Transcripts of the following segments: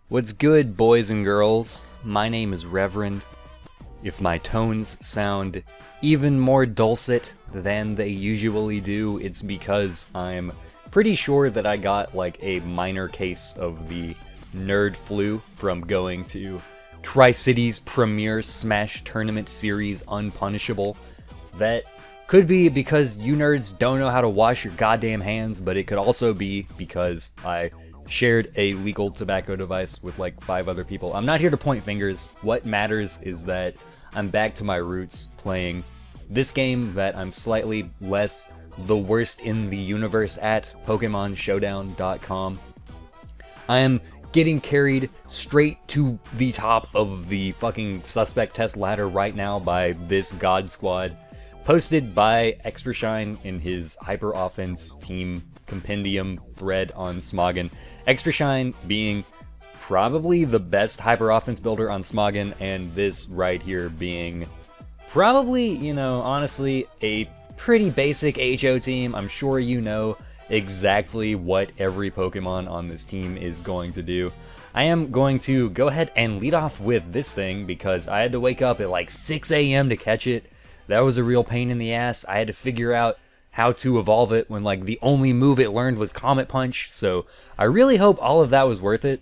What's good, boys and girls? My name is Reverend. If my tones sound even more dulcet than they usually do, it's because I'm pretty sure that I got like a minor case of the nerd flu from going to Tri-City's premier Smash Tournament series Unpunishable. That could be because you nerds don't know how to wash your goddamn hands, but it could also be because I shared a legal tobacco device with like 5 other people. I'm not here to point fingers. What matters is that I'm back to my roots playing this game that I'm slightly less the worst in the universe at, PokemonShowdown.com. I am getting carried straight to the top of the fucking suspect test ladder right now by this God Squad, posted by Extra Shine in his Hyper Offense Team Compendium thread on Smoggin. Extra Shine being probably the best Hyper Offense builder on Smoggin, and this right here being probably, you know, honestly, a pretty basic HO team. I'm sure you know exactly what every Pokemon on this team is going to do. I am going to go ahead and lead off with this thing because I had to wake up at like 6 a.m. to catch it. That was a real pain in the ass. I had to figure out how to evolve it when like the only move it learned was Comet Punch, so I really hope all of that was worth it.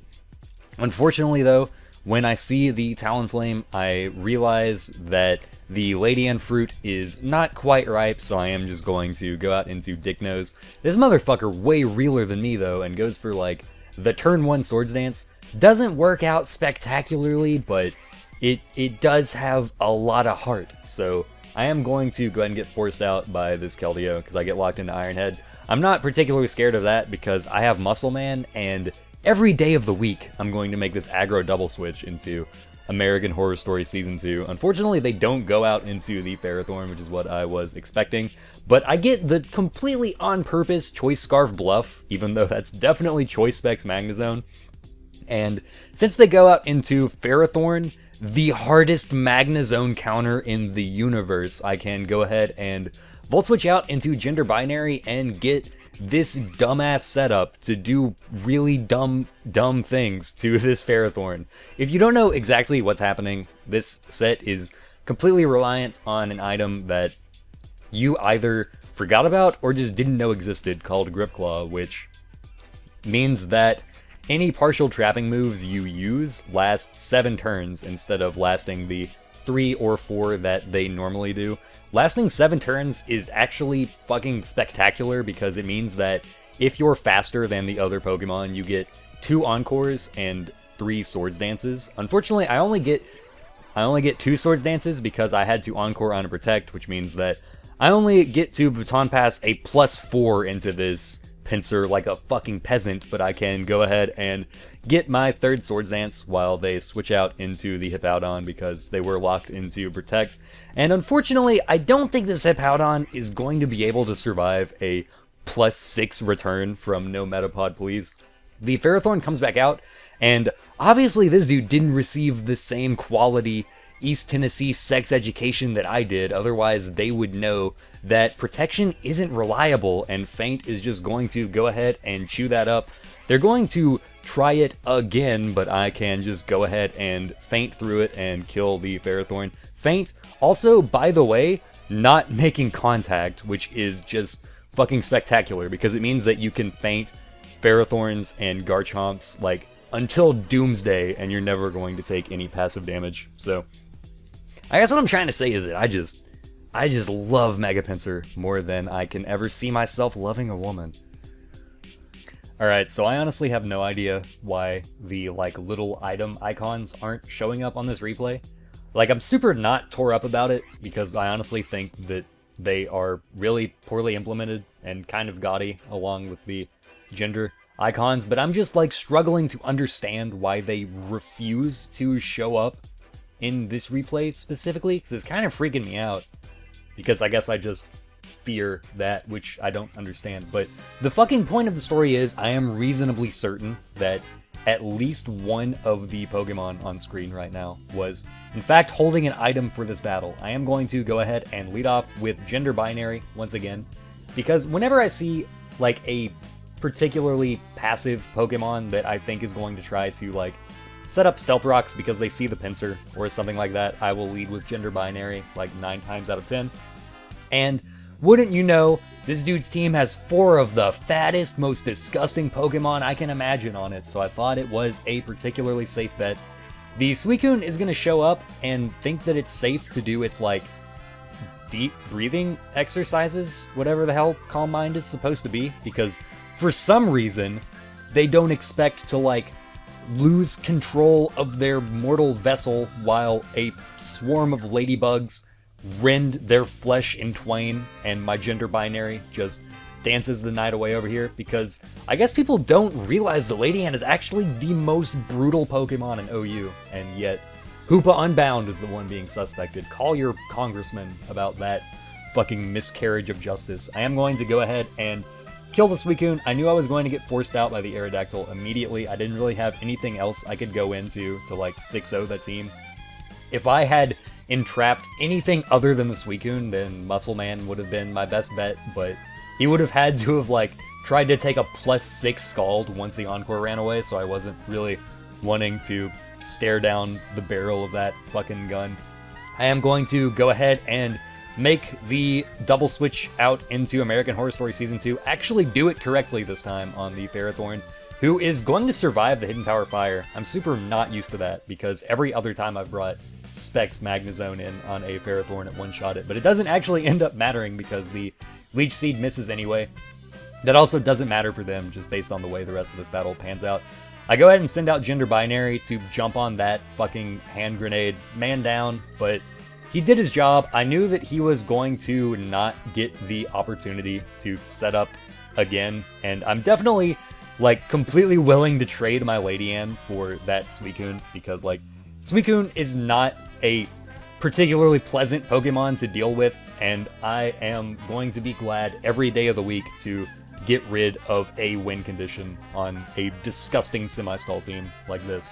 Unfortunately though, when I see the Talonflame, I realize that the Ledian fruit is not quite ripe, so I am just going to go out into Dick Nose. This motherfucker way realer than me though, and goes for like the turn 1 Swords Dance. Doesn't work out spectacularly, but it does have a lot of heart, so I am going to go ahead and get forced out by this Keldeo because I get locked into Iron Head. I'm not particularly scared of that because I have Muscle Man, and every day of the week I'm going to make this aggro double switch into American Horror Story Season 2. Unfortunately, they don't go out into the Ferrothorn, which is what I was expecting, but I get the completely on-purpose Choice Scarf Bluff, even though that's definitely Choice Specs Magnezone. And since they go out into Ferrothorn, the hardest Magnezone counter in the universe, I can go ahead and Volt Switch out into Gender Binary and get this dumbass setup to do really dumb things to this Ferrothorn. If you don't know exactly what's happening, this set is completely reliant on an item that you either forgot about or just didn't know existed, called Grip Claw, which means that any partial trapping moves you use last 7 turns instead of lasting the 3 or 4 that they normally do. Lasting 7 turns is actually fucking spectacular because it means that if you're faster than the other Pokemon, you get 2 Encores and 3 Swords Dances. Unfortunately, I only get 2 Swords Dances because I had to Encore on a Protect, which means that I only get to Baton Pass a +4 into this Pinsir like a fucking peasant, but I can go ahead and get my 3rd Swords Dance while they switch out into the Hippowdon because they were locked into Protect. And unfortunately, I don't think this Hippowdon is going to be able to survive a +6 return from no Metapod, please. The Ferrothorn comes back out, and obviously this dude didn't receive the same quality East Tennessee sex education that I did, otherwise they would know that protection isn't reliable and Feint is just going to go ahead and chew that up. They're going to try it again, but I can just go ahead and Feint through it and kill the Ferrothorn. Feint also, by the way, not making contact, which is just fucking spectacular because it means that you can Feint Ferrothorns and Garchomps like until Doomsday and you're never going to take any passive damage. So I guess what I'm trying to say is that I just love Mega Pinsir more than I can ever see myself loving a woman. Alright, so I honestly have no idea why the like little item icons aren't showing up on this replay. Like, I'm super not tore up about it because I honestly think that they are really poorly implemented and kind of gaudy along with the gender icons, but I'm just like struggling to understand why they refuse to show up in this replay specifically, because it's kind of freaking me out, because I guess I just fear that, which I don't understand. But the fucking point of the story is I am reasonably certain that at least one of the Pokemon on screen right now was in fact holding an item for this battle. I am going to go ahead and lead off with Gender Binary once again, because whenever I see like a particularly passive Pokemon that I think is going to try to, like, set up Stealth Rocks because they see the Pinsir or something like that, I will lead with Gender Binary, like, 9 times out of 10. And wouldn't you know, this dude's team has 4 of the fattest, most disgusting Pokemon I can imagine on it, so I thought it was a particularly safe bet. The Suicune is going to show up and think that it's safe to do its, like, deep breathing exercises, whatever the hell Calm Mind is supposed to be, because for some reason, they don't expect to, like, lose control of their mortal vessel while a swarm of ladybugs rend their flesh in twain, and my Gender Binary just dances the night away over here, because I guess people don't realize the Ledian is actually the most brutal Pokemon in OU, and yet Hoopa Unbound is the one being suspected. Call your congressman about that fucking miscarriage of justice. I am going to go ahead and kill the Suicune. I knew I was going to get forced out by the Aerodactyl immediately. I didn't really have anything else I could go into to, like, 6-0 that team. If I had entrapped anything other than the Suicune, then Muscle Man would have been my best bet, but he would have had to have, like, tried to take a +6 Scald once the Encore ran away, so I wasn't really wanting to stare down the barrel of that fucking gun. I am going to go ahead and make the double switch out into American Horror Story Season 2, actually do it correctly this time on the Ferrothorn, who is going to survive the Hidden Power Fire. I'm super not used to that, because every other time I've brought Specs Magnezone in on a Ferrothorn at one-shot it, but it doesn't actually end up mattering because the Leech Seed misses anyway. That also doesn't matter for them, just based on the way the rest of this battle pans out. I go ahead and send out Gender Binary to jump on that fucking hand grenade. Man down, but he did his job. I knew that he was going to not get the opportunity to set up again, and I'm definitely, like, completely willing to trade my Ledian for that Suicune, because, like, Suicune is not a particularly pleasant Pokemon to deal with, and I am going to be glad every day of the week to get rid of a win condition on a disgusting semi-stall team like this.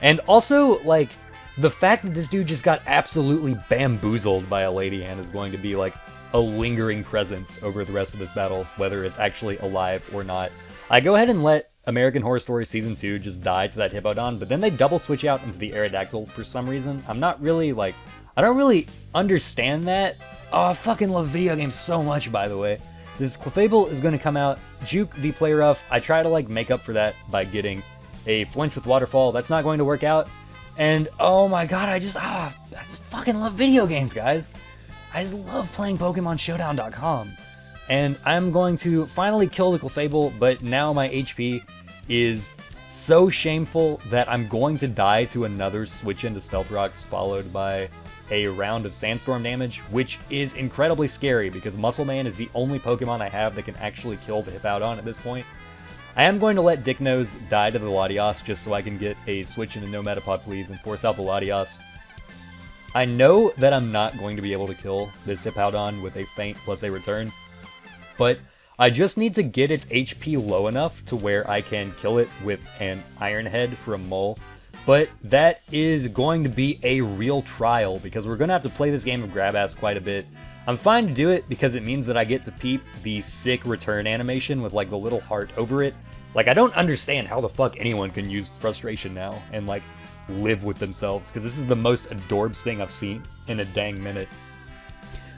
And also, like, the fact that this dude just got absolutely bamboozled by a Ledian is going to be, like, a lingering presence over the rest of this battle, whether it's actually alive or not. I go ahead and let American Horror Story Season 2 just die to that Hippowdon, but then they double switch out into the Aerodactyl for some reason. I'm not really, like, I don't really understand that. Oh, I fucking love video games so much, by the way. This Clefable is going to come out, juke the Play Rough. I try to, like, make up for that by getting a flinch with Waterfall. That's not going to work out. And, oh my god, I just fucking love video games, guys. I just love playing PokemonShowdown.com. And I'm going to finally kill the Clefable, but now my HP is so shameful that I'm going to die to another switch into Stealth Rocks followed by a round of Sandstorm damage, which is incredibly scary because Muscle Man is the only Pokemon I have that can actually kill the Hippowdon at this point. I am going to let Dicknose die to the Latios just so I can get a switch into no Metapod, please, and force out the Latios. I know that I'm not going to be able to kill this Hippowdon with a Feint plus a Return, but I just need to get its HP low enough to where I can kill it with an Iron Head for a Mole. But that is going to be a real trial because we're going to have to play this game of Grab Ass quite a bit. I'm fine to do it because it means that I get to peep the sick return animation with, like, the little heart over it. Like, I don't understand how the fuck anyone can use Frustration now and, like, live with themselves, because this is the most adorbs thing I've seen in a dang minute.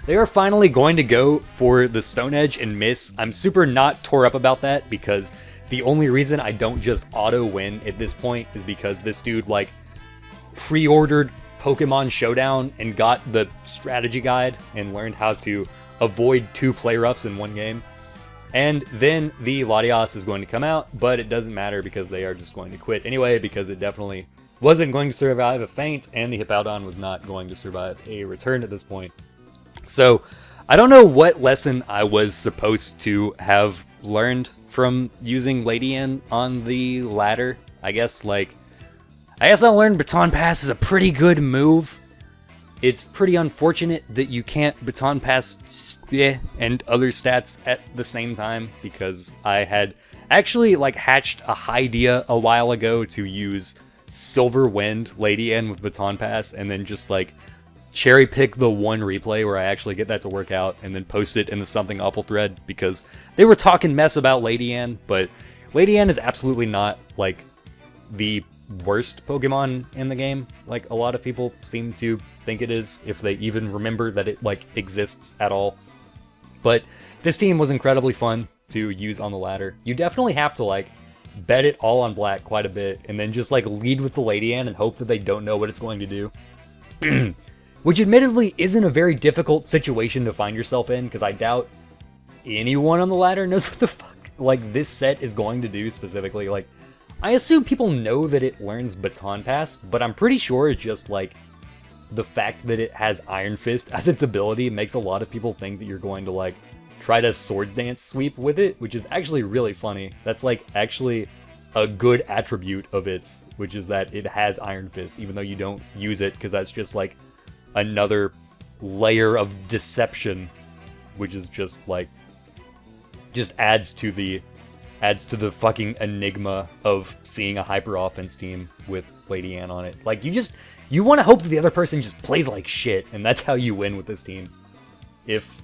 They are finally going to go for the Stone Edge and miss. I'm super not tore up about that because the only reason I don't just auto-win at this point is because this dude, like, pre-ordered Pokemon Showdown and got the strategy guide and learned how to avoid 2 play roughs in one game. And then the Latios is going to come out, but it doesn't matter because they are just going to quit anyway because it definitely wasn't going to survive a Feint, and the Hippowdon was not going to survive a return at this point. So, I don't know what lesson I was supposed to have learned from using Ledian on the ladder. I guess I learned Baton Pass is a pretty good move. It's pretty unfortunate that you can't Baton Pass and other stats at the same time, because I had actually, like, hatched a idea a while ago to use Silver Wind Ledian with Baton Pass and then just, like, cherry pick the one replay where I actually get that to work out and then post it in the Something Awful thread, because they were talking mess about Ledian, but Ledian is absolutely not, like, the worst Pokemon in the game, like a lot of people seem to think it is, if they even remember that it, like, exists at all. But this team was incredibly fun to use on the ladder. You definitely have to, like, bet it all on black quite a bit, and then just, like, lead with the Ledian and hope that they don't know what it's going to do. Which admittedly isn't a very difficult situation to find yourself in, because I doubt anyone on the ladder knows what the fuck, like, this set is going to do specifically. Like, I assume people know that it learns Baton Pass, but I'm pretty sure it's just, like, the fact that it has Iron Fist as its ability makes a lot of people think that you're going to, like, try to Sword Dance sweep with it, which is actually really funny. That's, like, actually a good attribute of its, which is that it has Iron Fist, even though you don't use it, because that's just, like, another layer of deception, which is just, like, just adds to the fucking enigma of seeing a hyper offense team with Ledian on it. Like, you want to hope that the other person just plays like shit, and that's how you win with this team. If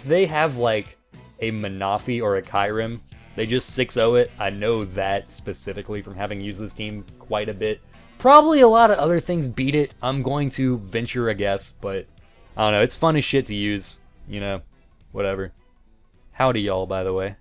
they have, like, a Manafi or a Kyurem, they just 6-0 it. I know that specifically from having used this team quite a bit. Probably a lot of other things beat it. I'm going to venture a guess, but I don't know. It's fun as shit to use, you know, whatever. Howdy, y'all, by the way.